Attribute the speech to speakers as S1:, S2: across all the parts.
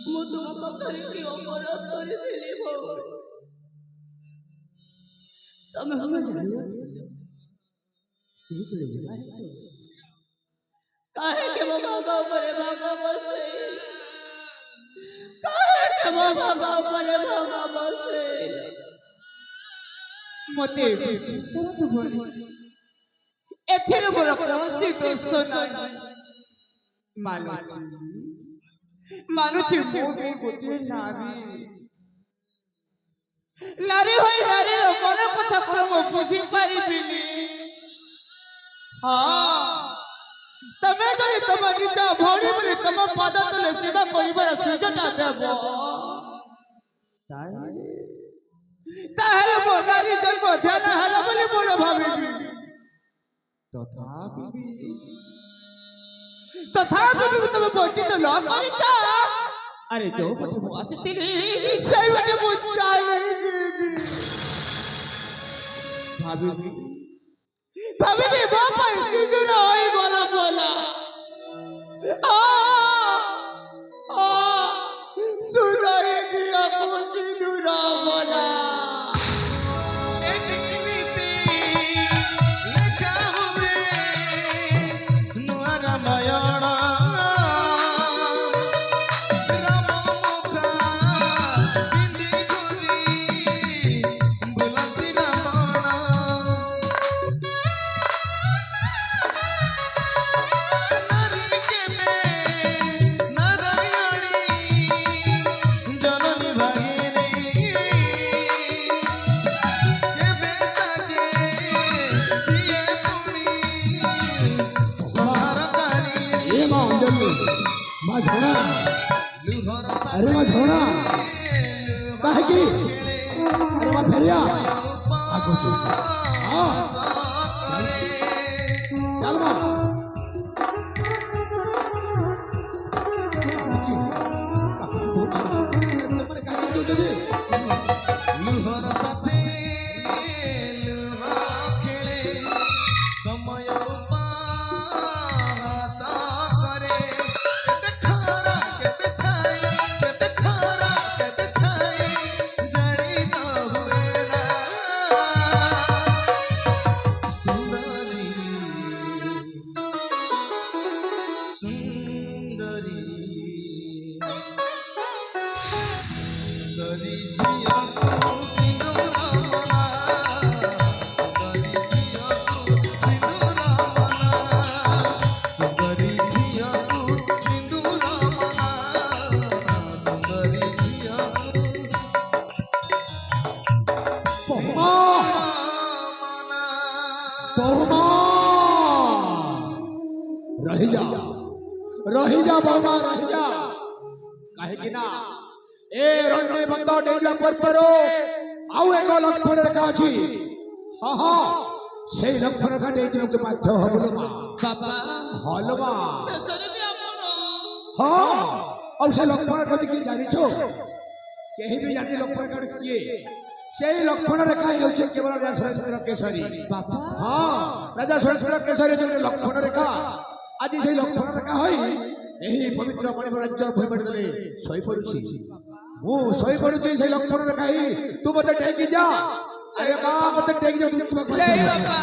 S1: ମୁଁ ତୁମ ପାଖରେ କି ଅପରାଧ କରିଥିଲି ଭଉଣୀ? ତମେ କଣ ଜାଣିଛ? ସେ ଶୁଣିଯିବା କାହିଁକି ମୋ ଭାଗ ଉପରେ ଭାଗ ବସେଇଲ? କାହିଁକି ମୋ ଭାଗ ଉପରେ ଭାଗ ବସେଇଲ?
S2: ମତେ ବିଶ୍ୱାସ କରନ୍ତୁ ଭଉଣୀ, ଏଥିରେ ମୋର କୌଣସି ଦୋଷ ନାହିଁ। ମାନୁଛି ମୁଁ ବି ଗୋଟିଏ ନାରୀ ହୋଇ ନାରୀର ମନ କଥା କଣ ମୁଁ ବୁଝିପାରିବିନି। ତମେ ଯଦି ତମ ନିଜ ଭଉଣୀ ବୋଲି ତମ ପଦ ତଳେ ସେବା କରିବାର ସୁଯୋଗଟା ଦେବ, ତାହେଲେ ମୋ ନାରୀ ଜନ୍ମ ଧ୍ୟାନ ହେଲା ବୋଲି ମୋର ଭାବିବି। ତଥାପି ତମେ ବଞ୍ଚିତ ନ କରିଛ। ଆରେ ଯୋଉ ପଟେ ମୁଁ ଆସିଥିଲି ସେଇ ପଟେ ମୁଁ ଚାଲିଯିବି। ଭାବିବି ମୋ ପାଇଁ ସିନ୍ଦୁର ହୋଇଗଲା ବୋଲା। ସୁନ୍ଦରୀ ଦିଅକୁ ସିନ୍ଦୁର ବୋଲା।
S3: अरे माँ छोड़ा काहे की? अरे माँ फेरिया आगो चल चल माँ रही जा बाबा रही जा काहे कि ना ए रंडे बंद डेला पर परो आउ एक लक्षण रेखा अछि। हां हां सेई लक्षण रेखा देई तुमके बाध्य हबलो मा
S2: बाबा
S3: हलो मा
S2: ससुर भी आपण।
S3: हां और से लक्षण रेखा की जानि छो? केही भी जानि लक्षण रेखा किए? सेई लक्षण रेखा होचे केवल राजा सुरेंद्र केसरी
S2: बाबा।
S3: हां राजा सुरेंद्र केसरी जो लक्षण रेखा आज से लक्षण रेखा होई एही पवित्र मणिपुर राज्य भूमि देले सोई पड़ुछि। मु सोई पड़ुछि से लक्षण रेखा ही तू मते टेकी जा। अरे बा मते टेकी जा तू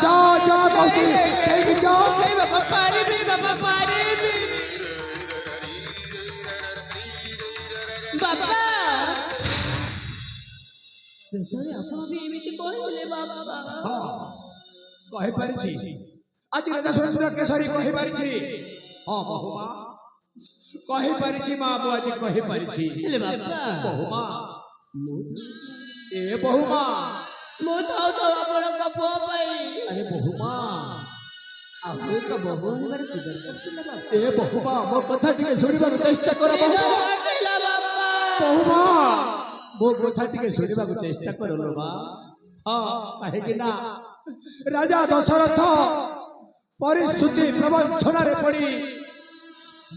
S3: जा जा कहती टेकी जा।
S2: नहीं बाबा पारिबी बाबा पारिबी।
S1: बाबा ଶେଷରେ ଆପଣ ବି ଏମିତି କହିଲେ ବାବା।
S3: हां कहि परिछि आज राजा सुरेंद्र केसरी कहि परिछि। हां बहुमा कहि परिछि मां बु आज कहि परिछि।
S1: ହେଲେ ବାବା
S3: बहुमा ए बहुमा
S1: ମୁଁ ଥାଉ ଥାଉ ଆପଣଙ୍କ ପୁଅ ପାଇଁ
S3: अरे बहुमा
S1: ଆପଣ ତ ବହୁ ହେବାର କି ଦରକାର ଥିଲା ବାବା?
S3: ए बहुमा मो कथा टिके सुनिबार चेष्टा कर
S1: କି
S3: बहुमा।
S1: ଦରକାର ଥିଲା ବାବା?
S3: बहुमा मो कथा टिके सुनिबार चेष्टा कर लो बा। हां काहे कि ना राजा दशरथ परिस्थिति प्रवंचना रे पड़ी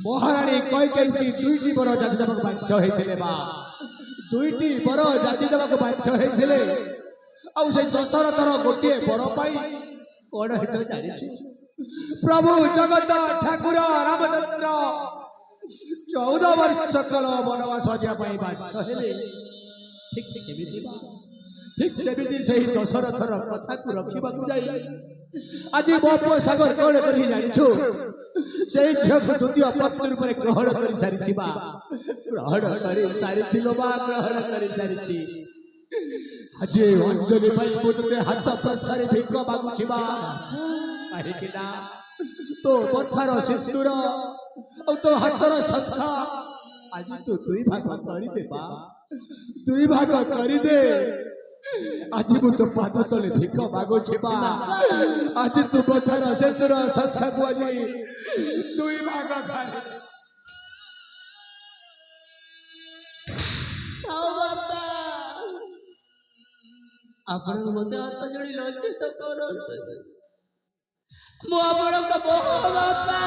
S3: महारानी कैकेयी दुईटी बर जाति देवाक बाध्य होइथिले बा। दुईटी बर जाति देवाक बाध्य होइथिले आ से दशरथर गोटे बर पाई कोन हेतरे जानिछु? प्रभु जगत ठाकुर रामचंद्र 14 ବର୍ଷ କାଳ ବନବାସ ଯିବା ପାଇଁ ବାଧ୍ୟ ହେଲେ ଠିକ ସେମିତି ସେହି ଦଶରଥର କଥାକୁ ରଖିବାକୁ ଯାଇ ଆଜି ମୋ ପୁଅ ସାଗର କଣ କରି ଜାଣିଛୁ ସେହି ଝିଅକୁ ଦ୍ୱିତୀୟ ପତ୍ନୀ ରୂପରେ ଗ୍ରହଣ କରି ସାରିଛି ବା ଗ୍ରହଣ କରି ସାରିଛି ଲୋ ବା ଗ୍ରହଣ କରି ସାରିଛି। ଆଜି ଏ ଅଞ୍ଜଳି ପାଇଁ ମୁଁ ତୋତେ ହାତ ପ୍ରସାରି ଭିକ ମାଗୁଛି ବା କାହିଁକି ନା ତୋ କଥାର ସିନ୍ଦୁର ଆଉ ତୋ ହାତର ଶଙ୍ଖା ଆଜି ତୁ ଦୁଇ ଭାଗ କରିଦେ ବା ଦୁଇ ଭାଗ କରିଦେ। ଆଜି ମୁଁ ତୋ ପାଦ ତଳେ ଭିକ ମାଗୁଛି ବା ଆଜି ତୁ କଥାର ସିନ୍ଦୁର ଶଙ୍ଖାକୁ ଆଜି ଦୁଇ ଭାଗ କରି
S2: ଆପଣ ମୋତେ ହାତ ଯୋଡ଼ି ଲଜ୍ଜିତ କରନ୍ତୁ। ମୁଁ ଆପଣଙ୍କ ବୋହୂ ବାପା।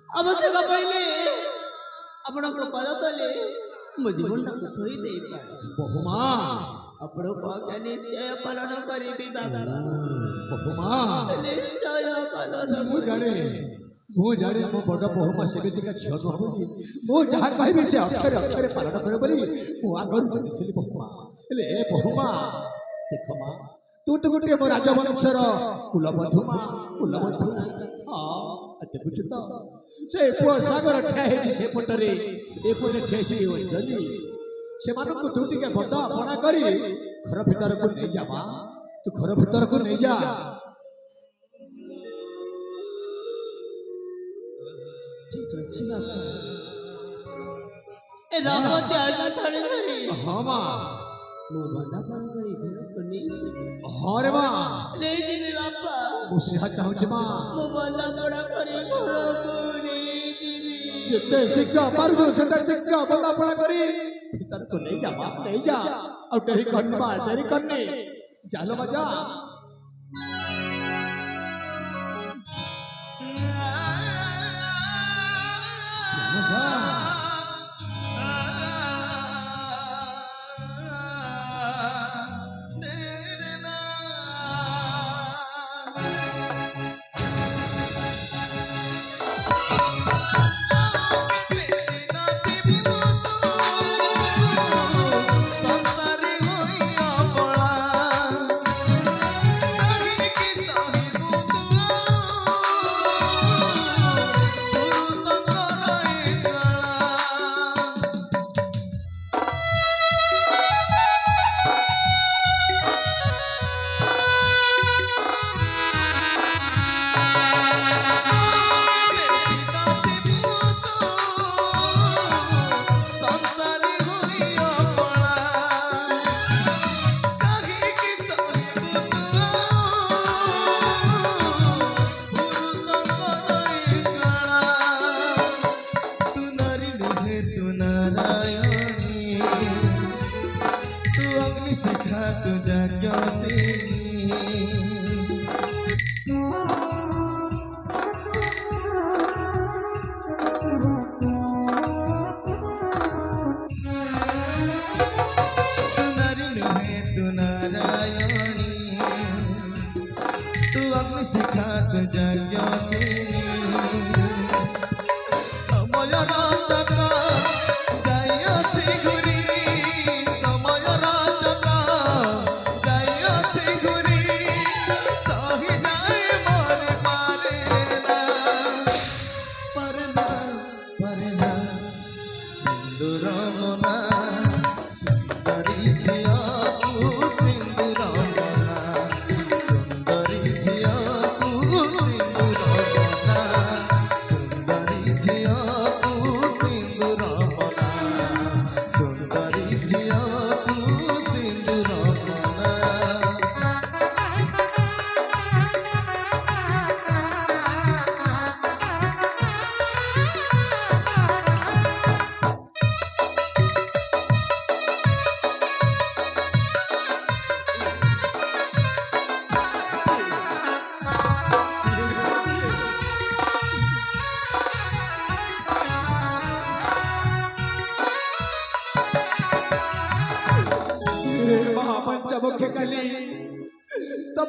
S2: ଆବଶ୍ୟକ ପଡ଼ିଲେ ଆପଣଙ୍କ ପାଦ ତଳେ ମୋ ଜୀବନଟାକୁ ଥୋଇ ଦେଇପାରେ।
S3: ବହୁମା
S2: ଆପଣଙ୍କ ଆଜ୍ଞା ନିଶ୍ଚୟ ପାଳନ କରିବି ବାବା।
S3: ବହୁମା
S2: ନିଶ୍ଚୟ ପାଳନ
S3: ମୁଁ ଜାଣେ ମୋ ବଡ଼ ବହୁମା ସେମିତିକା ଝିଅ ନୁହଁ ବୋଲି ମୁଁ ଯାହା କହିବି ସେ ଅକ୍ଷରେ ଅକ୍ଷରେ ପାଳନ କରେ ବୋଲି ମୁଁ ଆଗରୁ କରିଥିଲି ବହୁମା। ହେଲେ ଏ ବହୁମା ଦେଖ ମା ତୁ ତ ଗୋଟିଏ ମୋ ରାଜବଂଶର କୁଲବଧୂ ମା କୁଲବଧୂ। ହଁ ଦେଖୁଛୁ ତ ସେ ପୁଅ ସାଗର ଠିଆ ହେଇଛି ସେପଟରେ ଏପଟେ ଠିଆ ହେଇଛି ଅଞ୍ଜଳି। ସେମାନଙ୍କୁ ତୁ ଟିକେ ବଦା ବଣା କରି ଘର ଭିତରକୁ ନେଇଯା ମା ତୁ ଘର ଭିତରକୁ ନେଇଯା।
S2: ଠିକ ଅଛି ବାପା। ଏ ଦାମ୍ପତ୍ୟ ଆଜ୍ଞା ଥରେ ଧରି
S3: ହଁ ମା
S2: ମୁଁ ବନ୍ଦାପଣ କରି ଘରକୁ ନେଇଯିବି।
S3: ହଁ ରେ ମା
S2: ନେଇଯିବି ବାପା।
S3: ମୁଁ ସେହା ଚାହୁଁଛି ମା
S2: ମୁଁ ବନ୍ଦାପଣ କରି ଘରକୁ ନେଇଯିବି।
S3: ଯେତେ ଶୀଘ୍ର ପାରୁଛୁ ସେତେ ଶୀଘ୍ର ବନ୍ଦାପଣ କରି ଭିତରକୁ ନେଇଯା ମା ନେଇଯା। ଆଉ ଡେରି କରନି ମା ଡେରି କରନି ଚାଲ ମଜା।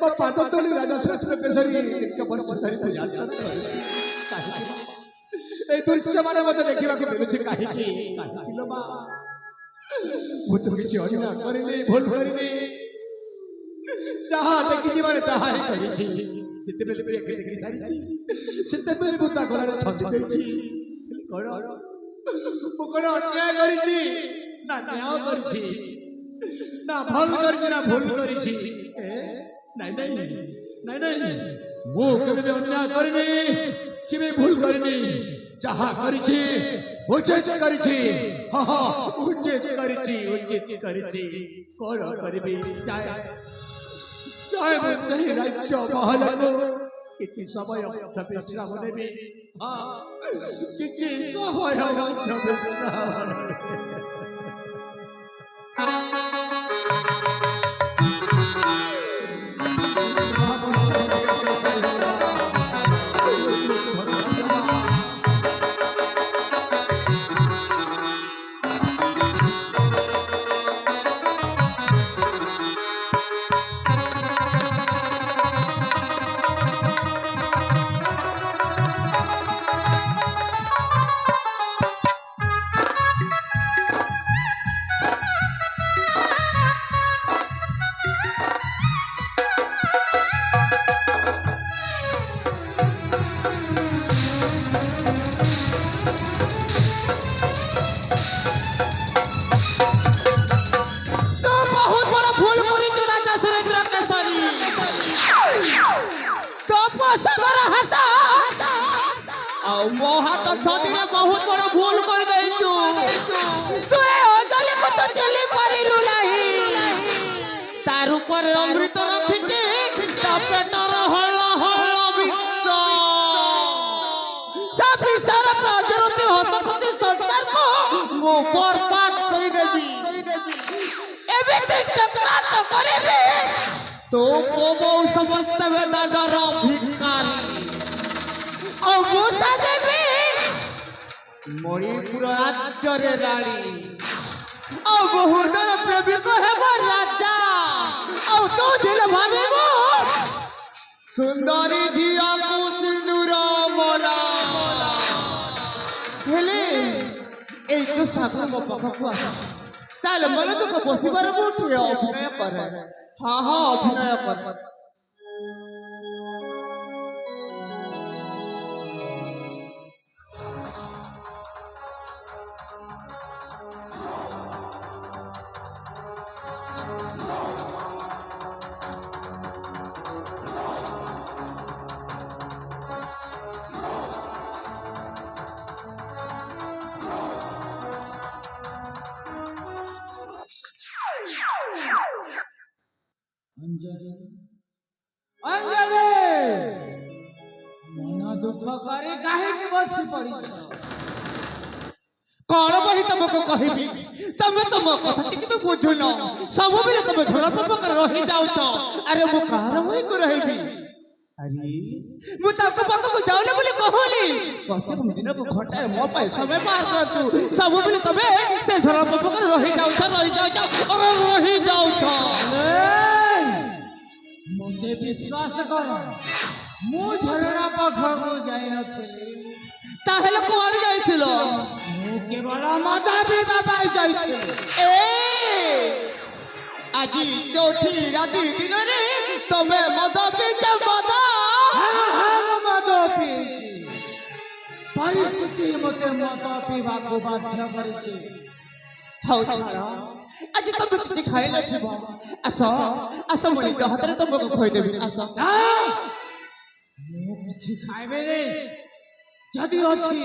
S3: ତମ ପାଦ ତଳେ ରାଜା ଦଶରଥ ବେଶରେ କେବଳ ଧରି ପୂଜା এই দৃশ্য মানে মতো দেখিବାକୁ ମିଳୁଛି କାହିଁକି କାହିଁକି ଲୋ ମା ମୁଁ ତ କିଛି ଅନ୍ୟାୟ କରିନି ଭୁଲ କରିନି ଯାହା ଦେଖିଛି ମାନେ ତାହା ହିଁ କରିଛି ଯେତେବେଳେ ବି ଏକେ ଦେଖି ସାରିଛି ସେତେବେଳେ ମୁଁ ତା ଗଳାରେ ଛନ୍ଦି ଦେଇଛି କଣ ମୁଁ କଣ ଅନ୍ୟାୟ କରିଛି ନା ନ୍ୟାୟ କରିଛି ନା ଭଲ କରିଛି ନା ଭୁଲ କରିଛି ନାଇଁ ନାଇଁ ନାଇଁ ନାଇଁ ମୁଁ କେବେ ବି ଅନ୍ୟାୟ କରିନି କେବେ ଭୁଲ କରିନି ଯାହା କରିଛି ଉଚିତ କରିଛି ଉଚିତ କରିଛି କଣ କରିବି ଯାଏ ସେହି ରାଜ୍ୟ ମହଲକୁ କିଛି ସମୟ ମଧ୍ୟ ବିଶ୍ରାମ ନେବି କିଛି ସମୟ ମଧ୍ୟ ବିଶ୍ରାମ ନେବି
S2: ମୋ ହାତ ଛତିରେ ବହୁତ ବଡ ଭୁଲ କରିଦେଇଛୁ ତୁ ଏ ଅଜଲି କୁ ତ ଚେଲି ପାରିଲୁ ନାହିଁ ତାର ଉପରେ ଅମୃତ ରଖିକି ତା ପେଟର ହଳ ହଳ ବିଷ ସେ ବିଷର ପ୍ରଜରତି ହସଖୁସି ସଂସାରକୁ ମୁଁ ବର୍ବାଦ କରିଦେବି ଏବେ ତୁ ଚକ୍ରାନ୍ତ କରିବି ତୋ ବୋଉ ସମସ୍ତ ବେଦାର ଭିକାରୀ ଆଉ ମୂଷା ଦେବୀ ମଣିପୁର ରାଜ୍ୟରେ ରାଣୀ ଆଉ ବହୁତର ପ୍ରେମିକ ହେବ ରାଜା ଆଉ ତୁ ଥିଲେ ଭାବିବୁ ସୁନ୍ଦରୀ ଝିଅକୁ ସିନ୍ଦୁର ମଲା ହେଲେ ଏଇ ତୁ ସାଗର ମୋ ପାଖକୁ ଆସୁଛି ତାହେଲେ ମନେ ଦୁଃଖ ବସିବାର ମୁଁ ଟିକେ ଅଭିନୟ କରେ ହଁ ଅଭିନୟ କର
S1: ଅଞ୍ଜଳି ମନ ଦୁଃଖ କରି କାହିଁକି ବସି ପଡ଼ିଛ
S2: କଣ ବହି ତମକୁ କହିବି ତମେ ତମ କଥା ଟିକେ ବୁଝୁନ ସବୁବେଳେ ତମେ ଝୋଳ ପ୍ରକାର ରହିଯାଉଛ ଆରେ ମୁଁ କାହାର ବହିକୁ ରହିବି ମୁଁ ତାଙ୍କ ପାଖକୁ ଯାଉନି ବୋଲି କହୁନି ଦିନକୁ ଘଣ୍ଟାଏ ମୋ ପାଇଁ ସମୟ ବାହାର କରନ୍ତୁ ସବୁବେଳେ ତମେ ସେ ଝୋଳ ପ୍ରକାର ରହିଯାଉଛ
S1: ମୋତେ ବିଶ୍ୱାସ କର ମୁଁ ଝରଣା ପାଖକୁ ଯାଇନଥିଲି
S2: ତାହେଲେ କୁଆଡେ ଯାଇଥିଲ
S1: ମୁଁ କେବଳ ମଦ ପିଇବା ପାଇଁ ଯାଇଥିଲି
S2: ଆଜି ଯୋଉଠି ରାତି ଦିନରେ ତମେ ମଦ ପିଇଛ
S1: ମଦ ପିଇଛି ପରିସ୍ଥିତି ମୋତେ ମଦ ପିଇବାକୁ ବାଧ୍ୟ କରିଛି
S2: ହଉ ଆଜି ତମେ କିଛି ଖାଇନଥିବ ଆସ ମୁଁ ନିଜ ହାତରେ ତମକୁ ଖୋଇଦେବି ଆସ
S1: ମୁଁ କିଛି ଖାଇବିନି ଯଦି ଅଛି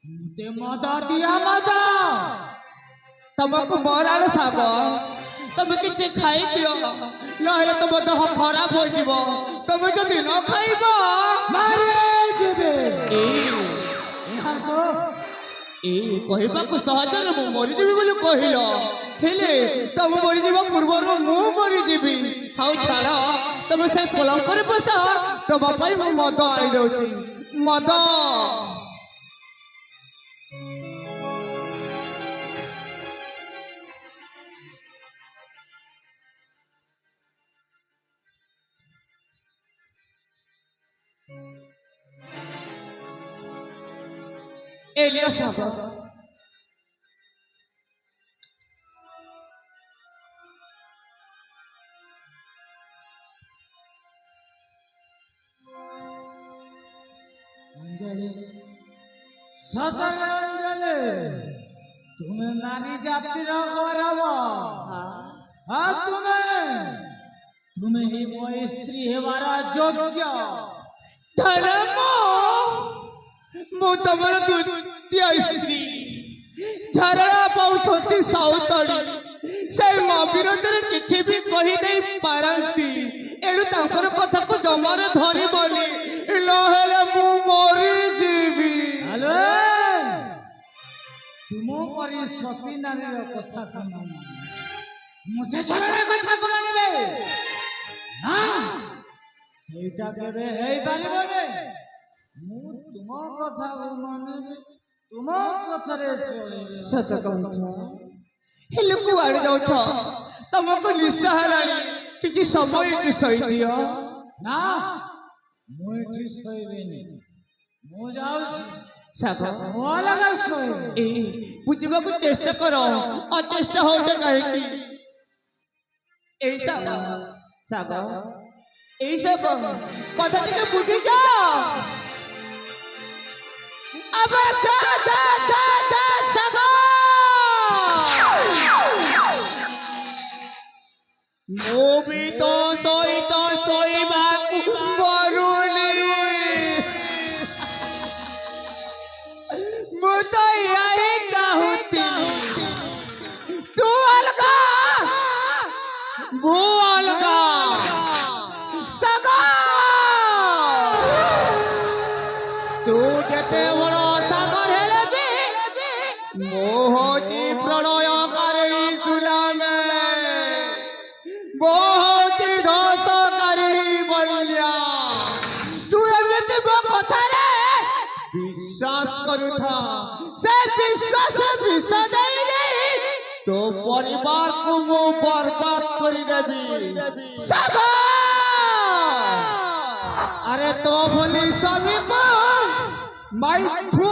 S1: ମୋତେ ମଦ ଦିଆ ମଦ
S2: ତମକୁ ମରାଳ ଶାଗ ତମେ କିଛି ଖାଇଦିଅ ନହେଲେ ତମ ଦେହ ଖରାପ ହୋଇଯିବ ତମେ ଯଦି ନ ଖାଇବ
S1: ଯିବେ
S2: କହିବାକୁ ସହଜରେ ମୁଁ ମରିଯିବି ବୋଲି କହିଲ ହେଲେ ତମେ ମରିଯିବା ପୂର୍ବରୁ ମୁଁ ମରିଯିବି ହଉ ଛାଡ଼ ତମେ ସେ ପଲଙ୍କରେ ବସ ତମ ପାଇଁ ମୁଁ ମଦ ଆଣିଦେଉଛି ମଦ এলিয়া সাগর
S1: अंजलि सतर अंजलि तुम्हें नारी जाति गौरव हाँ तुम्हें ही वो स्त्री हेवारा योग्य
S2: धर्म मु तमर द्वितीय स्त्री झरड़ा पाउछंती साउतड़ी से मो विरोध रे किछि भी कहि देई पारंती एणु तांकर कथा को जमार धरि बोली नहेले मु मरि जीवी
S1: हेलो तुमो परी सती नारी कथा कन मुसे छरड़ा कथा को मानिबे ना सेटा केबे हेई पारिबो ने मु तुमो कथा को मानिबे तुमो कथा रे चले
S2: सत कहछ हेले कुआड़ जाउछ तमको निसहाराणी किछि समय कि सही दियो
S1: ना मु एठी सोइबेनी मु जाउछी
S2: सागो
S1: मो लगा सोइबे
S2: ए बुझिबा को चेष्टा करो अचेष्टा होते काहे की ऐसा सागो ऐसा কথা টিকে বুঝি যাও আবে যা সাগো মোবি তো সইবাকু বরুলি मुझे यही कहती तू अलगा वो अलगा सगा तू जते बड़ सागर हेले भी मोह जी प्रणय करी सुनामे मोह जी धस करी बलिया तू एमती मो कथा रे विश्वास करूथा से विश्वास विष देई नहीं तो परिवार को मो बर्बाद कर देबी सागा अरे तो भली स्वामी को माय फू